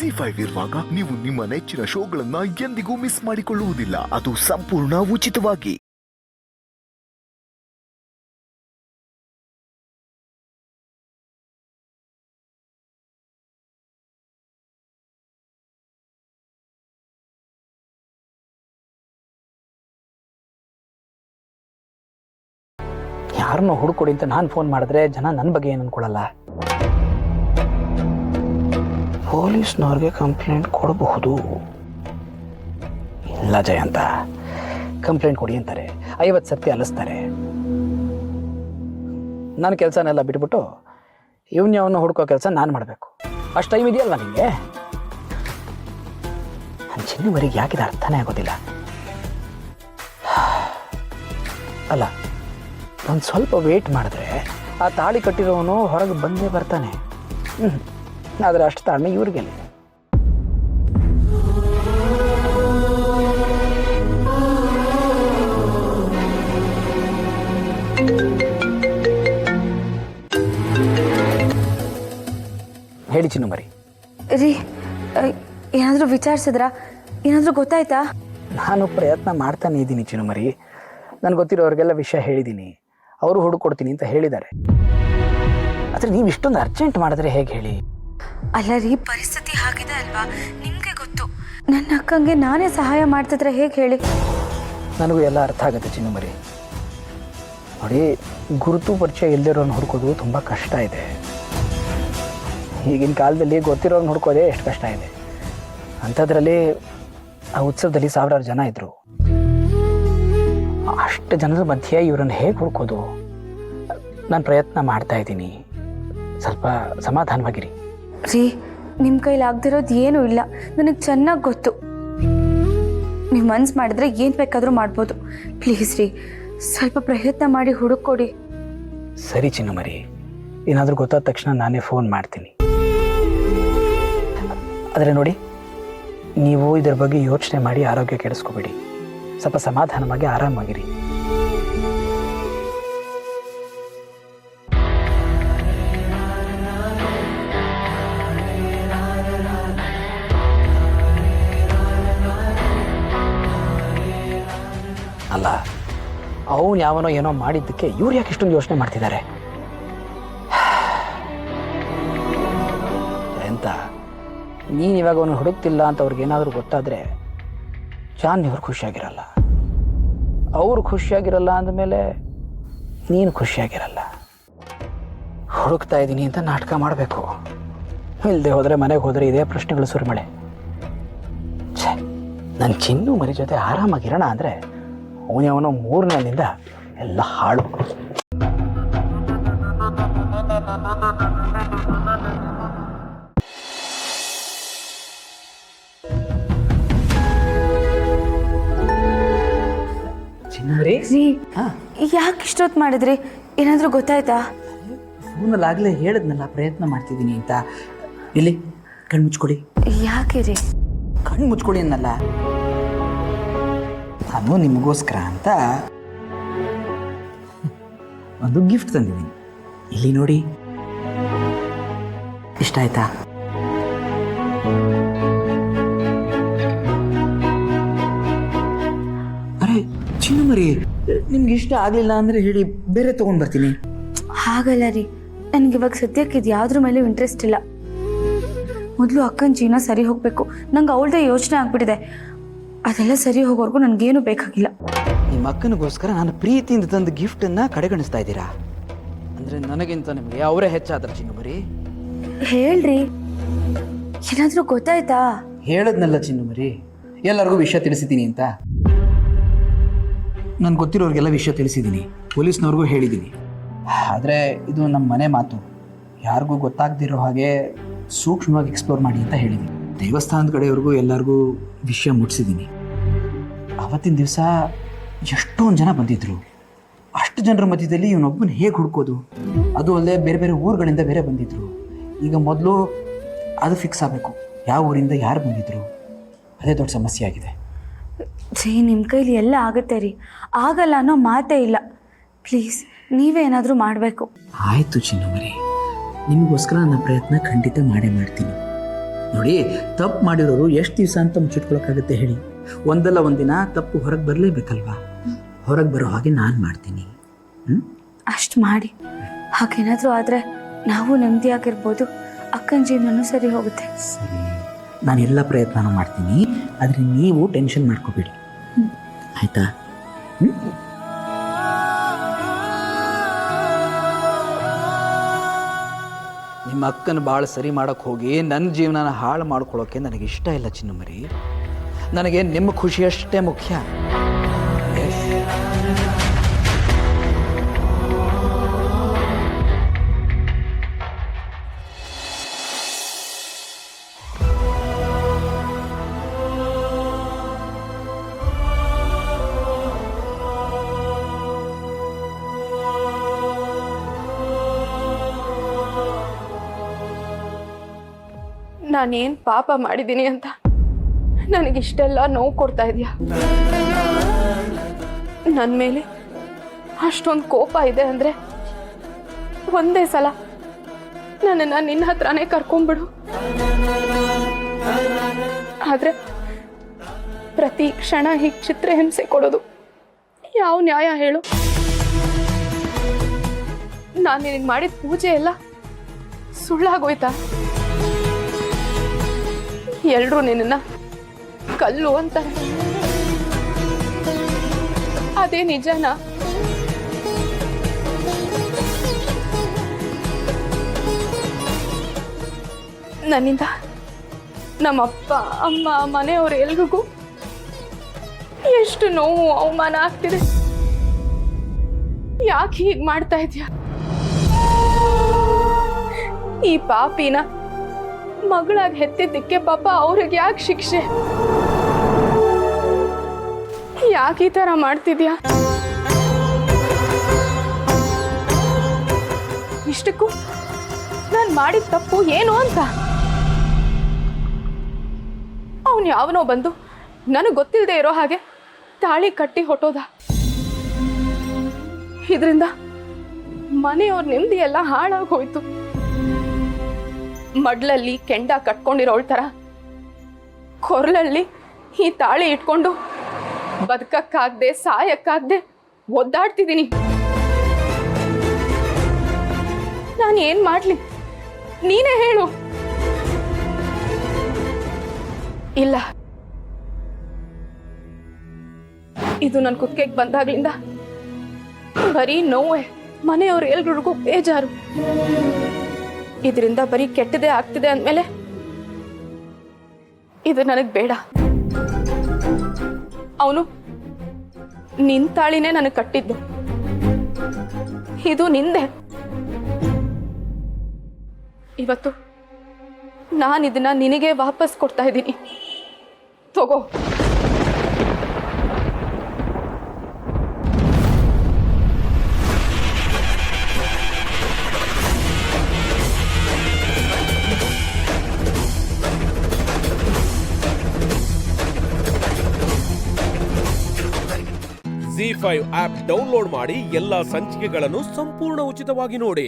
ZEE5 ಇರುವಾಗ ನೀವು ನಿಮ್ಮ ನೆಚ್ಚಿನ ಶೋಗಳನ್ನ ಎಂದಿಗೂ ಮಿಸ್ ಮಾಡಿಕೊಳ್ಳುವುದಿಲ್ಲ. ಅದು ಸಂಪೂರ್ಣ ಉಚಿತವಾಗಿ. ಯಾರನ್ನೋ ಹುಡುಕೊಡಿ ಅಂತ ನಾನು ಫೋನ್ ಮಾಡಿದ್ರೆ ಜನ ನನ್ನ ಬಗ್ಗೆ ಏನು ಅನ್ಕೊಳ್ಳಲ್ಲ. ಪೊಲೀಸ್ನವ್ರಿಗೆ ಕಂಪ್ಲೇಂಟ್ ಕೊಡಬಹುದು. ಇಲ್ಲ ಜಯಂತ, ಕಂಪ್ಲೇಂಟ್ ಕೊಡಿ ಅಂತಾರೆ, 50 ಸರ್ತಿ ಅಲಿಸ್ತಾರೆ. ನನ್ನ ಕೆಲಸನೆಲ್ಲ ಬಿಟ್ಬಿಟ್ಟು ಯಾವನ್ನ ಹುಡ್ಕೋ ಕೆಲಸ ನಾನು ಮಾಡಬೇಕು. ಅಷ್ಟು ಟೈಮ್ ಇದೆಯಲ್ವ ನಿಮಗೆ? ನನ್ನ ಚಿನ್ನವರೆಗೆ ಯಾಕಿದೆ ಅರ್ಥನೇ ಆಗೋದಿಲ್ಲ. ಅಲ್ಲ, ಒಂದು ಸ್ವಲ್ಪ ವೇಟ್ ಮಾಡಿದ್ರೆ ಆ ತಾಳಿ ಕಟ್ಟಿರೋನು ಹೊರಗೆ ಬಂದೇ ಬರ್ತಾನೆ. ಆದರೆ ಅಷ್ಟು ತಾಳ್ಮೆ ಇವ್ರಿಗೆ. ಹೇಳಿ ಚಿನ್ನು ಮರಿ. ರೀ, ಏನಾದರೂ ವಿಚಾರಿಸಿದ್ರಾ? ಏನಾದರೂ ಗೊತ್ತಾಯ್ತಾ? ನಾನು ಪ್ರಯತ್ನ ಮಾಡ್ತಾನೆ ಇದ್ದೀನಿ ಚಿನ್ನು ಮರಿ. ನನಗೆ ಗೊತ್ತಿರೋರಿಗೆಲ್ಲ ವಿಷಯ ಹೇಳಿದ್ದೀನಿ. ಅವರು ಹುಡುಕೊಡ್ತೀನಿ ಅಂತ ಹೇಳಿದ್ದಾರೆ. ಆದರೆ ನೀವು ಇಷ್ಟೊಂದು ಅರ್ಜೆಂಟ್ ಮಾಡಿದ್ರೆ ಹೇಗೆ ಹೇಳಿ? ಅಲ್ಲ ರೀ, ಪರಿಸ್ಥಿತಿ ಆಗಿದೆ ಅಲ್ವಾ, ನಿಮಗೆ ಗೊತ್ತು. ನನ್ನ ಅಕ್ಕಂಗೆ ನಾನೇ ಸಹಾಯ ಮಾಡ್ತಿದ್ರೆ ಹೇಗೆ ಹೇಳಿ? ನನಗೂ ಎಲ್ಲ ಅರ್ಥ ಆಗುತ್ತೆ ಚಿನ್ನು ಮರಿ. ನೋಡಿ, ಗುರುತು ಪರಿಚಯ ಇಲ್ಲದಿರೋನು ಹುಡುಕೋದು ತುಂಬ ಕಷ್ಟ ಇದೆ. ಈಗಿನ ಕಾಲದಲ್ಲಿ ಗೊತ್ತಿರೋನು ಹುಡ್ಕೋದೇ ಎಷ್ಟು ಕಷ್ಟ ಇದೆ. ಅಂಥದ್ರಲ್ಲಿ ಆ ಉತ್ಸವದಲ್ಲಿ 1000 ಜನ ಇದ್ದರು. ಅಷ್ಟು ಜನರ ಮಧ್ಯೆ ಇವರನ್ನು ಹೇಗೆ ಹುಡ್ಕೋದು? ನಾನು ಪ್ರಯತ್ನ ಮಾಡ್ತಾ ಇದ್ದೀನಿ. ಸ್ವಲ್ಪ ಸಮಾಧಾನವಾಗಿರಿ. ರೀ, ನಿಮ್ಮ ಕೈಲಿ ಆಗದಿರೋದು ಏನೂ ಇಲ್ಲ, ನನಗೆ ಚೆನ್ನಾಗಿ ಗೊತ್ತು. ನೀವು ಮನ್ಸು ಮಾಡಿದ್ರೆ ಏನು ಬೇಕಾದರೂ ಮಾಡ್ಬೋದು. ಪ್ಲೀಸ್ ರೀ, ಸ್ವಲ್ಪ ಪ್ರಯತ್ನ ಮಾಡಿ ಹುಡುಕೊಡಿ. ಸರಿ ಚಿನ್ನು ಮರಿ, ಏನಾದರೂ ಗೊತ್ತಾದ ತಕ್ಷಣ ನಾನೇ ಫೋನ್ ಮಾಡ್ತೀನಿ. ಆದರೆ ನೋಡಿ, ನೀವು ಇದ್ರ ಬಗ್ಗೆ ಯೋಚನೆ ಮಾಡಿ ಆರೋಗ್ಯ ಕೆಡಿಸ್ಕೋಬೇಡಿ. ಸ್ವಲ್ಪ ಸಮಾಧಾನವಾಗಿ ಆರಾಮಾಗಿರಿ. ಅಲ್ಲ, ಅವನು ಯಾವನೋ ಏನೋ ಮಾಡಿದ್ದಕ್ಕೆ ಇವ್ರು ಯಾಕೆ ಇಷ್ಟೊಂದು ಯೋಚನೆ ಮಾಡ್ತಿದ್ದಾರೆ ಅಂತ? ನೀನು ಇವಾಗ ಅವನು ಹುಡುಕ್ತಿಲ್ಲ ಅಂತ ಅವ್ರಿಗೇನಾದರೂ ಗೊತ್ತಾದರೆ ಜಾನ್ ಇವ್ರು ಖುಷಿಯಾಗಿರಲ್ಲ. ಅವರು ಖುಷಿಯಾಗಿರಲ್ಲ ಅಂದಮೇಲೆ ನೀನು ಖುಷಿಯಾಗಿರಲ್ಲ. ಹುಡುಕ್ತಾ ಇದ್ದೀನಿ ಅಂತ ನಾಟಕ ಮಾಡಬೇಕು. ಇಲ್ಲದೆ ಹೋದರೆ, ಮನೆಗೆ ಹೋದರೆ ಇದೇ ಪ್ರಶ್ನೆಗಳು ಸುರಿಮಳೆ. ಛೇ, ನನ್ನ ಚಿನ್ನು ಮರಿ ಜೊತೆ ಆರಾಮಾಗಿರೋಣ ಅಂದರೆ ಅವನವನೋ 3ನೇನಿಂದ ಎಲ್ಲ ಹಾಳು. ಚಿನ್ನಮರಿ, ಯಾಕೆ ಇಷ್ಟೊತ್ತು ಮಾಡಿದ್ರಿ? ಏನಾದರೂ ಗೊತ್ತಾಯ್ತಾ? ಫೋನಲ್ಲಿ ಆಗಲೇ ಹೇಳಿದ್ನಲ್ಲ ಪ್ರಯತ್ನ ಮಾಡ್ತಿದ್ದೀನಿ ಅಂತ. ಇಲ್ಲಿ ಕಣ್ಣು ಮುಚ್ಕೊಡಿ. ಯಾಕೆ ರೀ? ಕಣ್ಣು ಮುಚ್ಕೊಡಿ ಅನ್ನಲ್ಲ, ನಾನು ನಿಮಗೋಸ್ಕರ ಅಂತ ಒಂದು ಗಿಫ್ಟ್ ತಂದಿದ್ದೀನಿ. ಇಲ್ಲಿ ನೋಡಿ, ಇಷ್ಟ ಆಯ್ತಾ? ಅರೆ ಚಿನ್ನು ಮರಿ, ನಿಮ್ಗೆ ಇಷ್ಟ ಆಗಲಿಲ್ಲ ಅಂದರೆ ಹೇಳಿ, ಬೇರೆ ತೊಗೊಂಡು ಬರ್ತೀನಿ. ಹಾಗಲ್ಲ ರೀ, ನನಗೆ ಇವಾಗ ಸದ್ಯಕ್ಕೆ ಇದು ಯಾವುದ್ರ ಮೇಲೂ ಇಂಟ್ರೆಸ್ಟ್ ಇಲ್ಲ. ಮೊದಲು ಅಕ್ಕನ ಜೀವನ ಸರಿ ಹೋಗಬೇಕು. ನಂಗೆ ಅವಳದೇ ಯೋಚನೆ ಆಗ್ಬಿಟ್ಟಿದೆ. ಅದೆಲ್ಲ ಸರಿ ಹೋಗೋವರೆಗೂ ನನಗೇನು ಬೇಕಾಗಿಲ್ಲ. ನಿಮ್ಮ ಅಕ್ಕನಿಗೋಸ್ಕರ ನಾನು ಪ್ರೀತಿಯಿಂದ ತಂದು ಗಿಫ್ಟನ್ನು ಕಡೆಗಣಿಸ್ತಾ ಇದ್ದೀರಾ ಅಂದರೆ ನನಗಿಂತ ನಿಮಗೆ ಅವರೇ ಹೆಚ್ಚಾದ್ರ ಚಿನ್ನು ಮರಿ? ಹೇಳ್ರಿ, ಏನಾದರೂ ಗೊತ್ತಾಯ್ತಾ? ಹೇಳದ್ನಲ್ಲ ಚಿನ್ನು ಮರಿ, ಎಲ್ಲರಿಗೂ ವಿಷಯ ತಿಳಿಸಿದ್ದೀನಿ ಅಂತ. ನಾನು ಗೊತ್ತಿರೋರಿಗೆಲ್ಲ ವಿಷಯ ತಿಳಿಸಿದ್ದೀನಿ, ಪೊಲೀಸ್ನವ್ರಿಗೂ ಹೇಳಿದ್ದೀನಿ. ಆದರೆ ಇದು ನಮ್ಮ ಮನೆ ಮಾತು, ಯಾರಿಗೂ ಗೊತ್ತಾಗದಿರೋ ಹಾಗೆ ಸೂಕ್ಷ್ಮವಾಗಿ ಎಕ್ಸ್ಪ್ಲೋರ್ ಮಾಡಿ ಅಂತ ಹೇಳಿದ್ದೀನಿ. ದೇವಸ್ಥಾನದ ಕಡೆಯವ್ರಿಗೂ ಎಲ್ಲರಿಗೂ ವಿಷಯ ಮುಟ್ಟಿಸಿದ್ದೀನಿ. ಆವತ್ತಿನ ದಿವಸ ಎಷ್ಟೊಂದು ಜನ ಬಂದಿದ್ದರು. ಅಷ್ಟು ಜನರ ಮಧ್ಯದಲ್ಲಿ ಇವನೊಬ್ಬನ ಹೇಗೆ ಹುಡ್ಕೋದು? ಅದು ಅಲ್ಲದೆ ಬೇರೆ ಬೇರೆ ಊರುಗಳಿಂದ ಬೇರೆ ಬಂದಿದ್ದರು. ಈಗ ಮೊದಲು ಅದು ಫಿಕ್ಸ್ ಆಗಬೇಕು, ಯಾವ ಊರಿಂದ ಯಾರು ಬಂದಿದ್ದರು. ಅದೇ ದೊಡ್ಡ ಸಮಸ್ಯೆ ಆಗಿದೆ. ರೀ, ನಿಮ್ಮ ಕೈಲಿ ಎಲ್ಲ ಆಗುತ್ತೆ ರೀ, ಆಗಲ್ಲ ಅನ್ನೋ ಮಾತೇ ಇಲ್ಲ. ಪ್ಲೀಸ್, ನೀವೇ ಏನಾದರೂ ಮಾಡಬೇಕು. ಆಯಿತು ಚಿನ್ನು ಮರಿ, ನಿಮಗೋಸ್ಕರ ನನ್ನ ಪ್ರಯತ್ನ ಖಂಡಿತ ಮಾಡೇ ಮಾಡ್ತೀನಿ. ನೋಡಿ, ತಪ್ಪು ಮಾಡಿರೋರು ಎಷ್ಟು ದಿವಸ ಅಂತ ಮುಚ್ಚಿಟ್ಕೊಳಕ್ಕಾಗತ್ತೆ ಹೇಳಿ? ಒಂದಲ್ಲ ಒಂದಿನ ತಪ್ಪು ಹೊರಗೆ ಬರಲೇಬೇಕಲ್ವಾ? ಹೊರಗೆ ಬರೋ ಹಾಗೆ ನಾನು ಮಾಡ್ತೀನಿ. ಅಷ್ಟು ಮಾಡಿ. ಹಾಗೇನಾದರೂ ಆದರೆ ನಾವು ನೆಮ್ಮದಿಯಾಗಿರ್ಬೋದು, ಅಕ್ಕನ ಜೀವನನೂ ಸರಿ ಹೋಗುತ್ತೆ. ಸರಿ, ನಾನು ಎಲ್ಲ ಪ್ರಯತ್ನನೂ ಮಾಡ್ತೀನಿ, ಆದರೆ ನೀವು ಟೆನ್ಷನ್ ಮಾಡ್ಕೋಬೇಡಿ, ಆಯಿತಾ? ನಿಮ್ಮ ಅಕ್ಕನ ಭಾಳ ಸರಿ ಮಾಡೋಕ್ಕೆ ಹೋಗಿ ನನ್ನ ಜೀವನನ ಹಾಳು ಮಾಡ್ಕೊಳ್ಳೋಕ್ಕೆ ನನಗೆ ಇಷ್ಟ ಇಲ್ಲ ಚಿನ್ನಮರಿ. ನನಗೆ ನಿಮ್ಮ ಖುಷಿಯಷ್ಟೇ ಮುಖ್ಯ. ನಾನೇನು ಪಾಪ ಮಾಡಿದ್ದೀನಿ ಅಂತ ನನಗಿಷ್ಟೆಲ್ಲ ನೋವು ಕೊಡ್ತಾ ಇದೆಯಾ? ನನ್ನ ಮೇಲೆ ಅಷ್ಟೊಂದು ಕೋಪ ಇದೆ ಅಂದರೆ ಒಂದೇ ಸಲ ನನ್ನನ್ನು ನಿನ್ನ ಹತ್ರನೇ ಕರ್ಕೊಂಡ್ಬಿಡು. ಆದರೆ ಪ್ರತಿ ಕ್ಷಣ ಹೀಗೆ ಚಿತ್ರಹಿಂಸೆ ಕೊಡೋದು ಯಾವ ನ್ಯಾಯ ಹೇಳು? ನಾನು ನಿನಗೆ ಮಾಡಿದ ಪೂಜೆ ಎಲ್ಲ ಸುಳ್ಳಾಗೋಯ್ತಾ? ಎಲ್ರೂ ನಿನ್ನ ಕಲ್ಲು ಅಂತಾರೆ, ಅದೇ ನಿಜನಾ? ನನ್ನಿಂದ ನಮ್ಮಪ್ಪ ಅಮ್ಮ ಮನೆಯವರು ಎಲ್ರಿಗೂ ಎಷ್ಟು ನೋವು ಅವಮಾನ ಆಗ್ತಿದೆ. ಯಾಕೆ ಹೀಗೆ ಮಾಡ್ತಾ ಇದೀಯ? ಈ ಪಾಪಿನ ಮಗಳಾಗಿ ಹೆತ್ತಿದ್ದಕ್ಕೆ ಪಾಪ ಅವ್ರಿಗೆ ಯಾಕೆ ಶಿಕ್ಷೆ? ಯಾಕೆ ಈ ಥರ ಮಾಡ್ತಿದ್ಯಾ? ಇಷ್ಟಕ್ಕೂ ನಾನು ಮಾಡಿದ ತಪ್ಪು ಏನು ಅಂತ ಅವನು ಯಾವನೋ ಬಂದು ನನಗೆ ಗೊತ್ತಿಲ್ಲದೆ ಇರೋ ಹಾಗೆ ತಾಳಿ ಕಟ್ಟಿ ಹೊಟ್ಟೋದ. ಇದರಿಂದ ಮನೆಯವ್ರ ನೆಮ್ಮದಿ ಎಲ್ಲ ಹಾಳಾಗಿ ಹೋಯ್ತು. ಮಡ್ಲಲ್ಲಿ ಕೆಂಡ ಕಟ್ಕೊಂಡಿರೋಳ್ ಥರ ಕೊರಳಲ್ಲಿ ಈ ತಾಳಿ ಇಟ್ಕೊಂಡು ಬದುಕಕ್ಕಾಗ್ದೆ ಸಾಯಕ್ಕಾಗ್ದೆ ಒದ್ದಾಡ್ತಿದ್ದೀನಿ. ನಾನು ಏನ್ ಮಾಡ್ಲಿ? ನೀನೇ ಹೇಳು. ಇಲ್ಲ, ಇದು ನನ್ನ ಕುತ್ತಿಗೆಗೆ ಬಂದಾಗ್ಲಿಂದ ಬರೀ ನೋವೇ, ಮನೆಯವ್ರು ಎಲ್ರಿಗೂ ಬೇಜಾರು. ಇದರಿಂದ ಬರೀ ಕೆಟ್ಟದೇ ಆಗ್ತಿದೆ ಅಂದಮೇಲೆ ಇದು ನನಗೆ ಬೇಡ. ಅವನು ನಿನ್ ತಾಳಿನೇ ನನಗೆ ಕಟ್ಟಿದ್ದು, ಇದು ನಿಂದೆ. ಇವತ್ತು ನಾನು ಇದನ್ನ ನಿನಗೆ ವಾಪಸ್ ಕೊಡ್ತಾ ಇದ್ದೀನಿ, ತಗೋ. ZEE5 ಆಪ್ ಡೌನ್ಲೋಡ್ ಮಾಡಿ ಎಲ್ಲಾ ಸಂಚಿಕೆಗಳನ್ನು ಸಂಪೂರ್ಣ ಉಚಿತವಾಗಿ ನೋಡಿ.